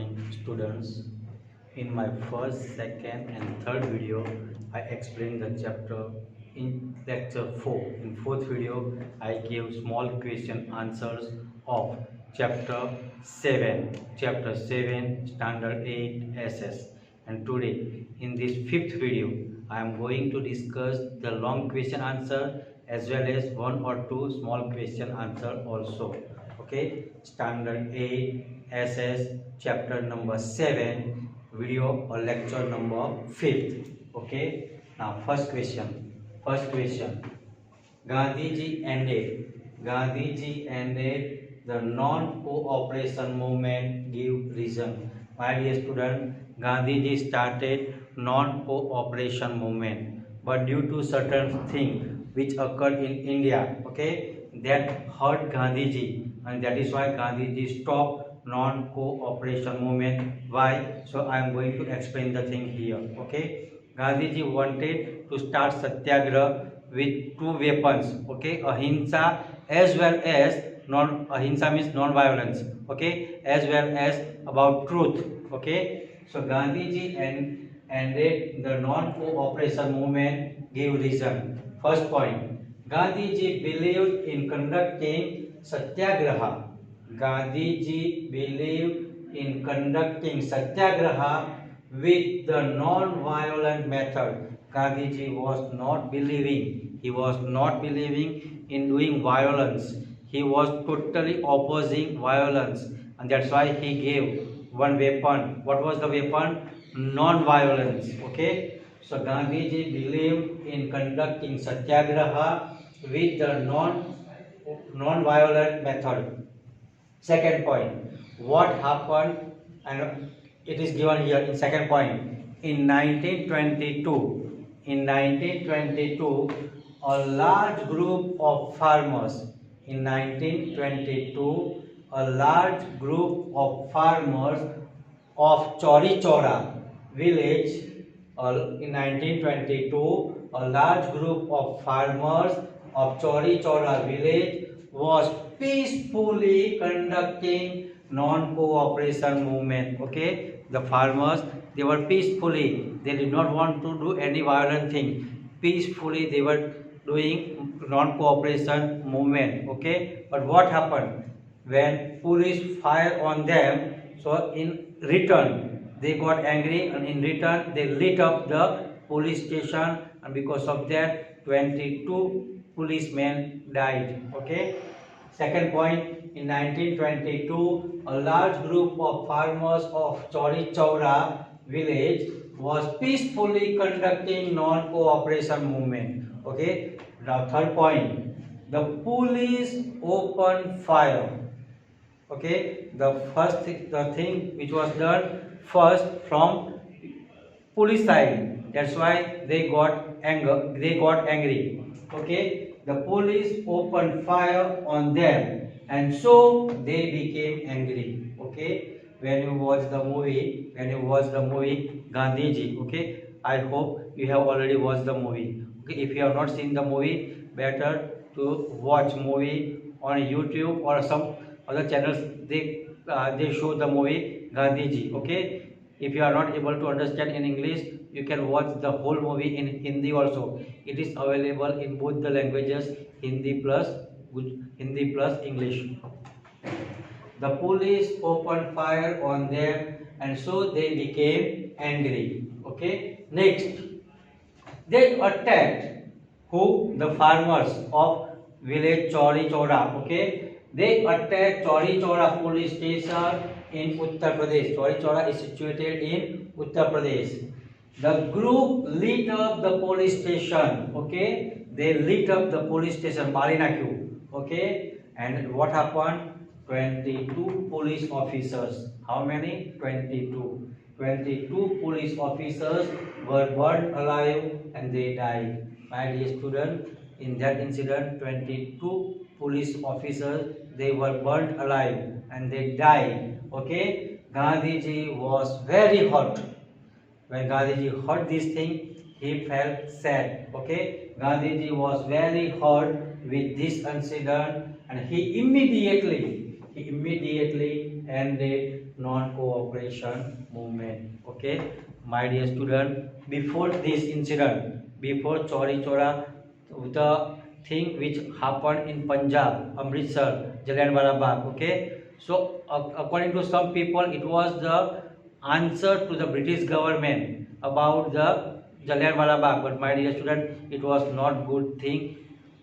morning, students. In my first, second and third video, I explained the chapter in lecture 4. In fourth video, I gave small question answers of chapter 7. Chapter 7, Standard 8 SS. And today, in this fifth video, I am going to discuss the long question answer as well as one or two small question answer also. Okay, Standard 8 SS chapter number 7 video or lecture number 5th. Okay, now first question Gandhiji ended the non-cooperation movement. Give reason. My dear student, Gandhiji started non-cooperation movement, but due to certain thing which occurred in India, okay, that hurt Gandhiji, and that is why Gandhiji stopped non-cooperation movement. Why? So I am going to explain the thing here. Okay, Gandhiji wanted to start satyagraha with two weapons, okay, ahimsa as well as non ahimsa means non-violence, okay, as well as about truth. Okay, so Gandhiji ended the non-cooperation movement. Give reason. First point, Gandhiji believed in conducting satyagraha. Gandhiji believed in conducting satyagraha with the non-violent method. Gandhiji was not believing. He was not believing in doing violence. He was totally opposing violence, and that's why he gave one weapon. What was the weapon? Non-violence. Okay. So Gandhiji believed in conducting satyagraha with the non-violent method. Second point, what happened, and it is given here in second point. In 1922, a large group of farmers. In 1922, a large group of farmers of Chauri Chaura village. In 1922, a large group of farmers of Chauri Chaura village was peacefully conducting non-cooperation movement. Okay, the farmers, they were peacefully, they did not want to do any violent thing. Peacefully they were doing non-cooperation movement. Okay, but what happened when police fired on them? So in return they got angry, and in return they lit up the police station, and because of that 22 policemen died. Okay. Second point, in 1922, a large group of farmers of Chauri Chaura village was peacefully conducting non-cooperation movement. Okay. Now third point, the police opened fire. Okay, the thing which was done first from police side, that's why they got angry. Okay, the police opened fire on them, and so they became angry. Okay, when you watch the movie Gandhiji, okay, I hope you have already watched the movie. Okay, if you have not seen the movie, better to watch movie on YouTube or some other channels. They show the movie Gandhiji. Okay, if you are not able to understand in English, you can watch the whole movie in Hindi also. It is available in both the languages, Hindi plus English. The police opened fire on them, and so they became angry. Okay. Next, they attacked who? The farmers of village Chauri Chaura. Okay, they attacked Chauri Chaura police station in Uttar Pradesh. Chauri Chaura is situated in Uttar Pradesh. The group lit up the police station. Okay, they lit up the police station. Marinakyu. Okay, and what happened? 22 police officers. How many? 22. 22 police officers were burned alive and they died. My dear student, in that incident, 22 police officers, they were burned alive and they died. Okay, Gandhiji was very hurt. When Gandhiji heard this thing, he felt sad. Okay, Gandhiji was very hurt with this incident, and he immediately ended non-cooperation movement. Okay, my dear student, before this incident, before Chauri Chora, the thing which happened in Punjab, Amritsar, Jallianwala Bagh. Okay, so according to some people, it was the answer to the British government about the Jallianwala Bagh. But my dear student, it was not good thing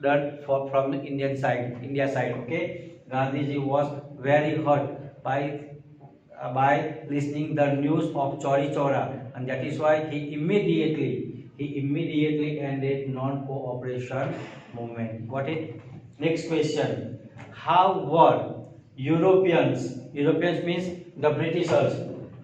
done from the India side. Okay, Gandhiji was very hurt by listening the news of Chauri Chora, and that is why he immediately ended non-cooperation movement. Got it? Next question: how were Europeans? Europeans means the Britishers.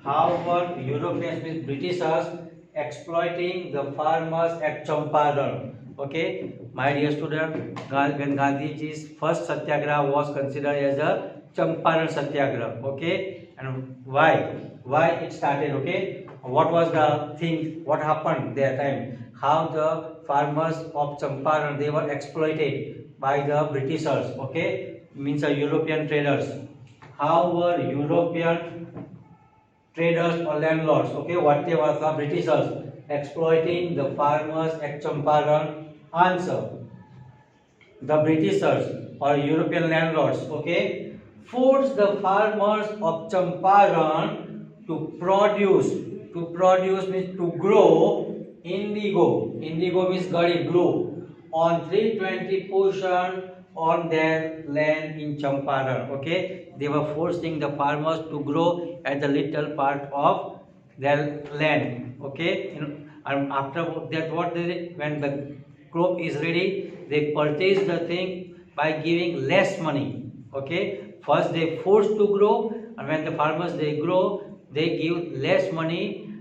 How were Europeans means Britishers exploiting the farmers at Champaran? Okay, my dear student, when Gandhiji's first satyagraha was considered as a Champaran satyagraha. Okay, and why? Why it started? Okay, what was the thing? What happened that time? How the farmers of Champaran, they were exploited by the Britishers. Okay, means the European traders. How were European traders or landlords, okay, what they were the Britishers exploiting the farmers at Champaran? Answer: the Britishers or European landlords, okay, forced the farmers of Champaran to produce. To produce means to grow indigo. Indigo means gari, blue, on 320 portion on their land in Champaran. Okay, they were forcing the farmers to grow at the little part of their land. Okay, and after that, what they, when the crop is ready, they purchase the thing by giving less money. Okay, first they force to grow, and when the farmers they grow, they give less money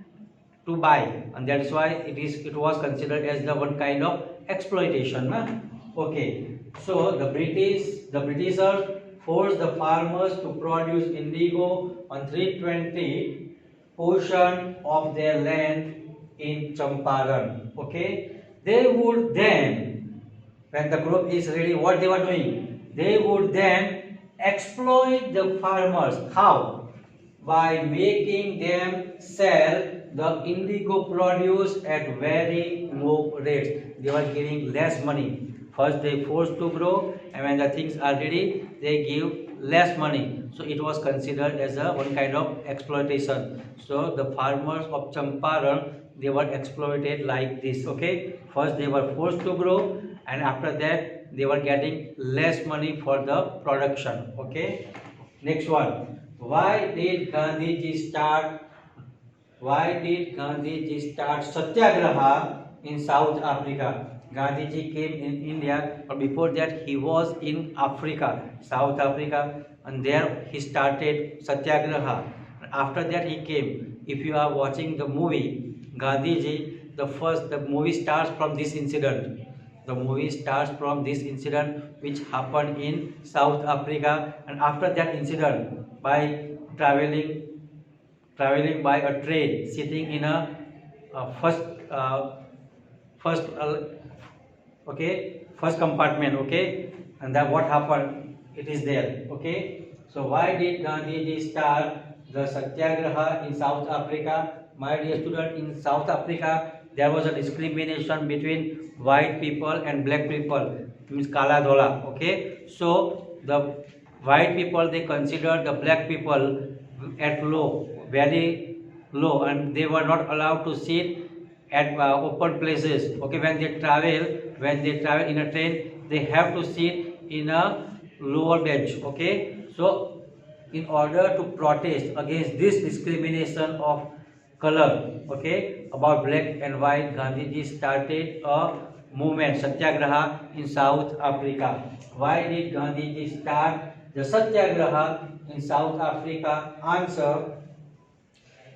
to buy, and that's why it was considered as the one kind of exploitation, na? Okay, so the Britishers forced the farmers to produce indigo on 320 portion of their land in Champaran. Okay, they would then, when the crop is ready, what they were doing, they would then exploit the farmers. How? By making them sell the indigo produce at very low rates. They were giving less money. First they forced to grow, and when the things are ready, they give less money. So it was considered as a one kind of exploitation. So the farmers of Champaran, they were exploited like this. Okay, first they were forced to grow, and after that they were getting less money for the production. Okay, next one. Why did Gandhiji start satyagraha in South Africa? Gandhiji came in India, but before that he was in Africa, South Africa, and there he started satyagraha. After that he came. If you are watching the movie Gandhiji, the movie starts from this incident. The movie starts from this incident which happened in South Africa, and after that incident, by traveling by a train, sitting in a first first okay, first compartment. Okay, and that what happened, it is there. Okay, so why did Gandhiji start the satyagraha in South Africa? My dear student, in South Africa there was a discrimination between white people and black people, means kala dhola. Okay, so the white people, they considered the black people at low, very low, and they were not allowed to sit at open places. Okay, when they travel in a train, they have to sit in a lower bench. Okay, so in order to protest against this discrimination of color, okay, about black and white, Gandhiji started a movement, satyagraha, in South Africa. Why did Gandhiji start the satyagraha in South Africa? Answer: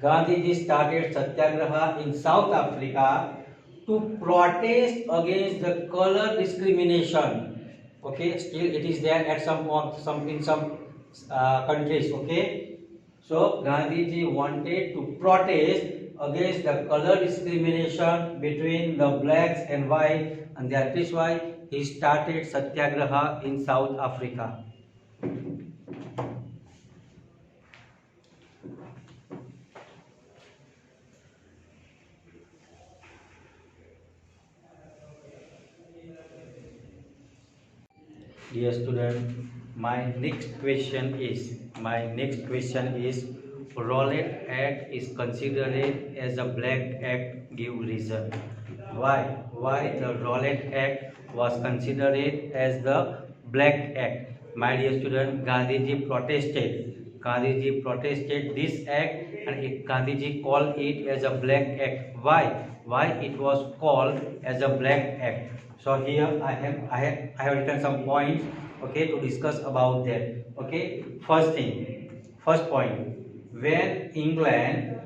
Gandhiji started satyagraha in South Africa to protest against the color discrimination. Okay, still it is there at in some countries. Okay, so Gandhiji wanted to protest against the color discrimination between the blacks and white, and that is why he started satyagraha in South Africa. Dear student, my next question is Rowlatt Act is considered as a black act. Give reason. Why? Why the Rowlatt Act was considered as the black act? My dear student, Gandhiji protested. Gandhiji protested this act, and Gandhiji called it as a black act. Why? Why it was called as a black act? So here I have written some points, okay, to discuss about that. Okay, first point, when England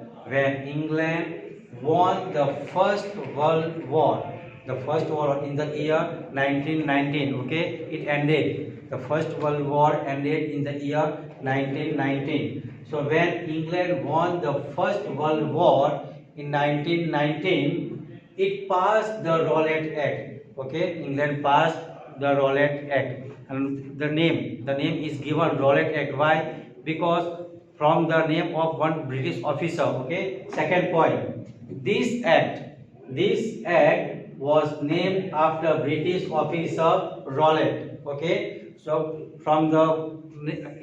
won the first world war, the first war in the year 1919, okay, it ended, the first world war ended in the year 1919. So when England won the first world war in 1919, it passed the Rowlatt Act. Okay, England passed the Rowlatt Act, and the name is given Rowlatt Act. Why? Because from the name of one British officer. Okay. Second point, this act was named after British officer Rowlatt. Okay. So from the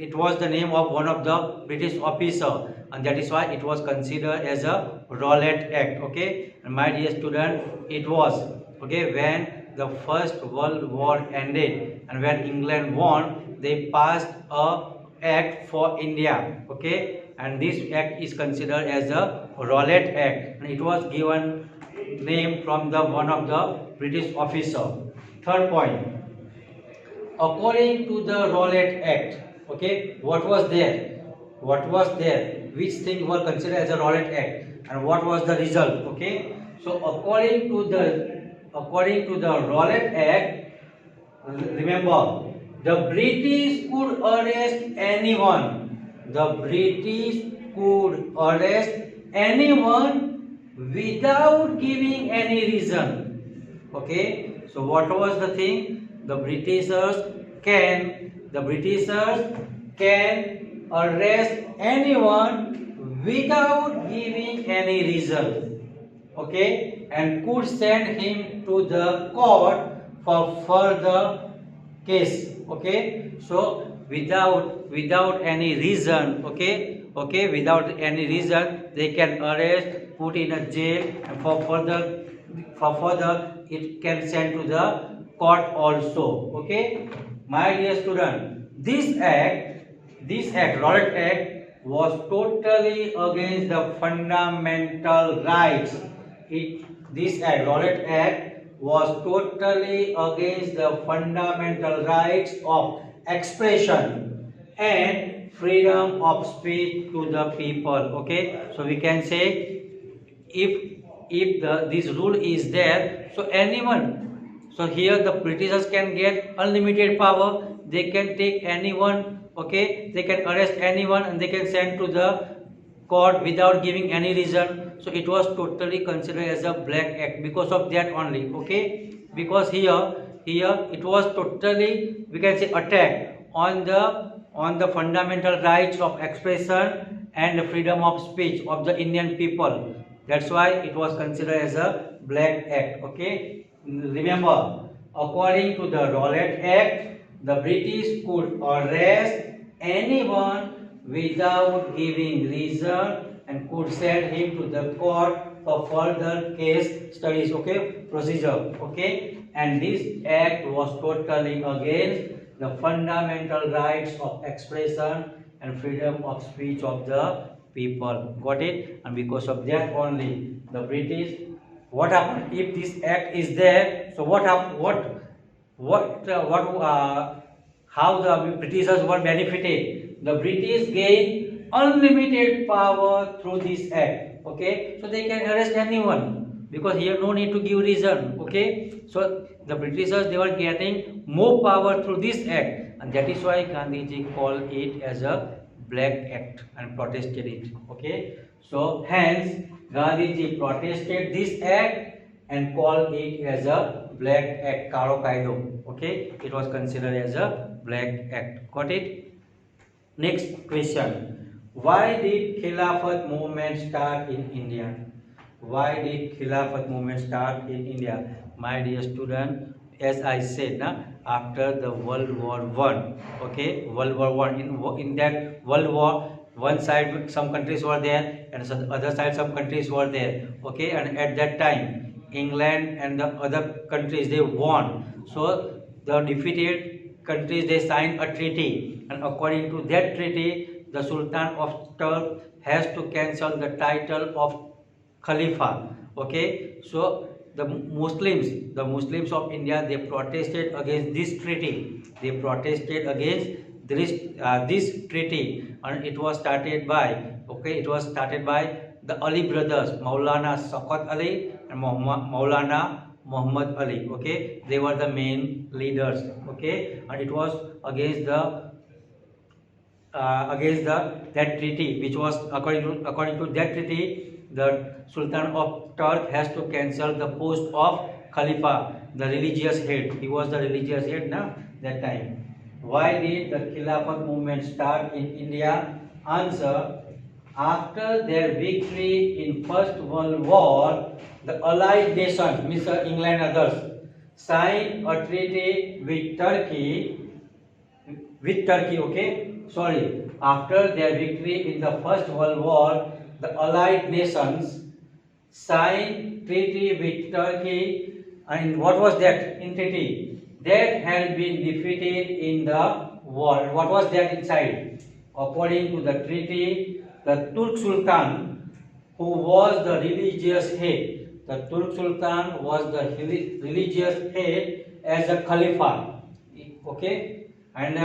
it was the name of one of the British officer, and that is why it was considered as a Rowlatt Act. Okay, and my dear student, it was, okay, when the first world war ended and when England won, they passed a act for India. Okay, and this act is considered as a Rowlatt Act, and it was given name from the one of the British officer. Third point, according to the Rowlatt Act, okay, what was there? What was there? Which thing were considered as a Rowlatt Act, and what was the result? Okay, so according to the Rowlatt Act, remember, the British could arrest anyone. The British could arrest anyone without giving any reason. Okay, so what was the thing? The Britishers can arrest anyone without giving any reason. Okay, and could send him to the court for further case. Okay, so without any reason, without any reason, they can arrest, put in a jail, and for further it can send to the court also. Okay, my dear student, this act Rowlatt Act was totally against the fundamental rights. This act Rowlatt Act was totally against the fundamental rights of expression and freedom of speech to the people. Okay, so we can say, if this rule is there, so anyone, so here the Britishers can get unlimited power. They can take anyone, okay, they can arrest anyone, and they can send to the court without giving any reason. So it was totally considered as a black act because of that only. Okay, because here it was totally, we can say, attack on the fundamental rights of expression and the freedom of speech of the Indian people. That's why it was considered as a black act. Okay, remember, according to the Rowlatt Act, the British could arrest anyone without giving reason and could send him to the court for further case studies. Okay, procedure. Okay, and this act was totally against the fundamental rights of expression and freedom of speech of the people. Got it? And because of that only, the British, what happened if this act is there? So what happened? How the Britishers were benefited? The British gained unlimited power through this act. Okay, so they can arrest anyone because here no need to give reason. Okay, so the Britishers, they were getting more power through this act, and that is why Gandhiji called it as a black act and protested it. Okay, so hence Gandhiji protested this act and called it as a black act, Karo Kaido. Okay, it was considered as a black act. Got it? Next question. Why did Khilafat movement start in India? Why did Khilafat movement start in India? My dear student, as I said, after the World War One. Okay, World War One. In that World War, one side some countries were there, and some other side some countries were there. Okay, and at that time, England and the other countries they won. So the defeated countries they signed a treaty, and according to that treaty, the Sultan of Turk has to cancel the title of Khalifa. Okay, so the Muslims of India, they protested against this treaty. They protested against this treaty, and it was started by, okay, it was started by the Ali brothers, Maulana Shaukat Ali and Maulana Muhammad Ali. Okay, they were the main leaders. Okay, and it was against that treaty, which was according to that treaty, the Sultan of Turk has to cancel the post of Khalifa, the religious head. He was the religious head now that time. Why did the Khilafat movement start in India? Answer: after their victory in First World War, the Allied nations, means England and others, signed a treaty with Turkey, okay? Sorry, after their victory in the First World War, the Allied nations signed treaty with Turkey, and what was that in treaty? That had been defeated in the war. What was that inside? According to the treaty, the Turk Sultan, who was the religious head, the Turk Sultan was the religious head as a Khalifa, okay, and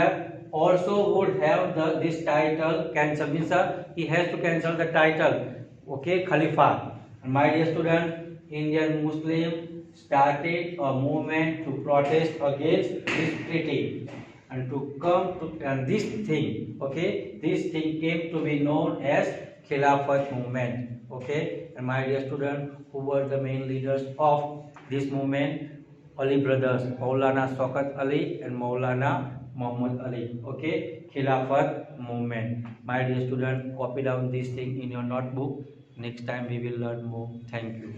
also would have this title cancelled. Means he has to cancel the title, okay, Khalifa. And my dear student, Indian Muslim started a movement to protest against this treaty, and to come to, and this thing, okay, this thing came to be known as Khilafat movement. Okay, and my dear student, who were the main leaders of this movement? Ali brothers, Maulana Shaukat Ali and Maulana Muhammad Ali. Okay, Khilafat movement. My dear student, copy down this thing in your notebook. Next time we will learn more. Thank you.